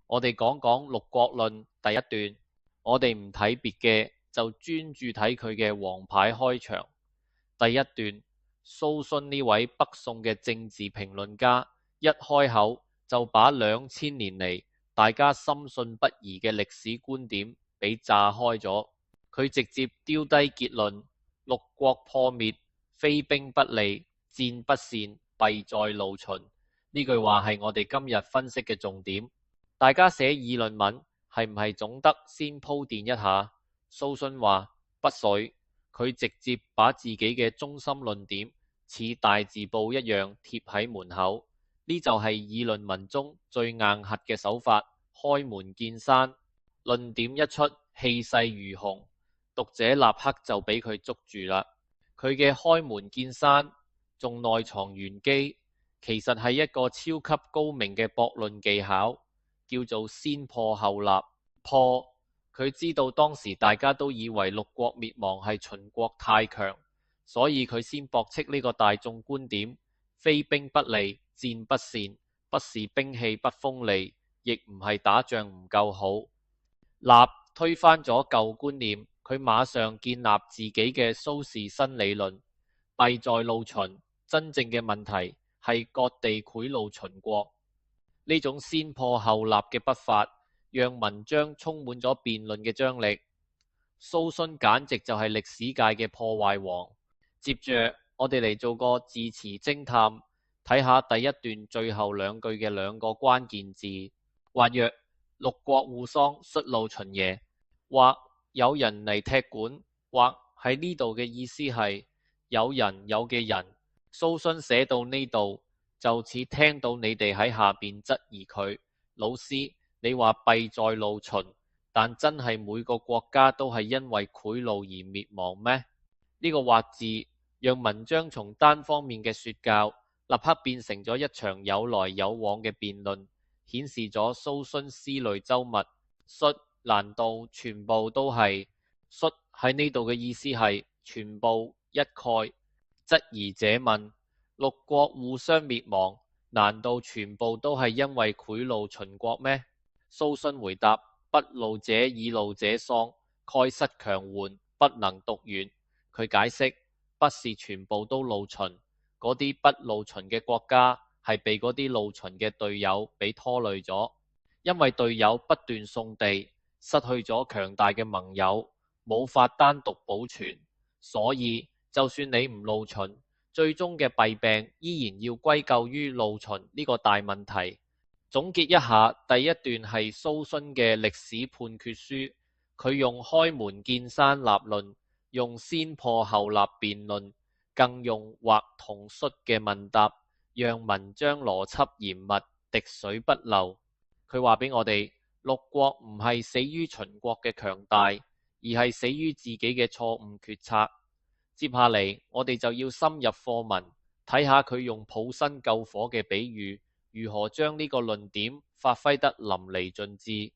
我哋講講六國論第一段，我哋唔睇別嘅，就專注睇佢嘅王牌開場。第一段，蘇洵呢位北宋嘅政治評論家，一開口就把2000年嚟大家深信不疑嘅歷史觀點俾炸開咗。佢直接丟低結論：六國破滅，非兵不利，戰不善，弊在賂秦。呢句話係我哋今日分析嘅重點。大家寫議論文係唔係總得先鋪墊一下？蘇洵話不需，佢直接把自己嘅中心論點似大字報一樣貼喺門口。呢就係議論文中最硬核嘅手法，開門見山。論點一出，氣勢如虹，讀者立刻就俾佢捉住啦。佢嘅開門見山仲內藏玄機，其實係一個超級高明嘅駁論技巧，叫做先破後立。破，佢知道當時大家都以為六國滅亡係秦國太強，所以佢先駁斥呢個大眾觀點，非兵不利，戰不善，不是兵器不鋒利，亦唔係打仗唔夠好。立，推翻咗舊觀念，佢馬上建立自己嘅蘇氏新理論，弊在賂秦。真正嘅問題係割地賄賂秦國。呢種先破後立嘅筆法，讓文章充滿咗辯論嘅張力。蘇洵簡直就係歷史界嘅破壞王。接着我哋嚟做個字詞偵探，睇下第一段最後兩句嘅兩個關鍵字，或曰六國互喪，率賂秦耶，或有人嚟踢館，或喺呢度嘅意思係有人有嘅人。蘇洵寫到呢度，就似聽到你哋喺下邊質疑佢，老師，你話弊在賂秦，但真係每個國家都係因為賄賂而滅亡咩？呢個或字讓文章從單方面嘅說教立刻變成咗一場有來有往嘅辯論，顯示咗蘇洵思慮周密。率難道全部都係？率喺呢度嘅意思係全部一概。質疑者問：六國互相滅亡，難道全部都係因為賄賂秦國咩？蘇洵回答：不賂者以賂者喪，蓋失強援，不能獨圓。佢解釋，不是全部都賂秦，嗰啲不賂秦嘅國家係被嗰啲賂秦嘅隊友俾拖累咗，因為隊友不斷送地，失去咗強大嘅盟友，冇法單獨保存，所以就算你唔賂秦，最終嘅弊病依然要歸咎於賂秦呢個大問題。總結一下，第一段係蘇洵嘅歷史判決書，佢用開門見山立論，用先破後立辯論，更用或同率嘅問答，讓文章邏輯嚴密，滴水不漏。佢話俾我哋，六國唔係死於秦國嘅強大，而係死於自己嘅錯誤決策。接下嚟我哋就要深入課文，睇下佢用抱薪救火嘅比喻，如何將呢個論點發揮得淋漓盡致。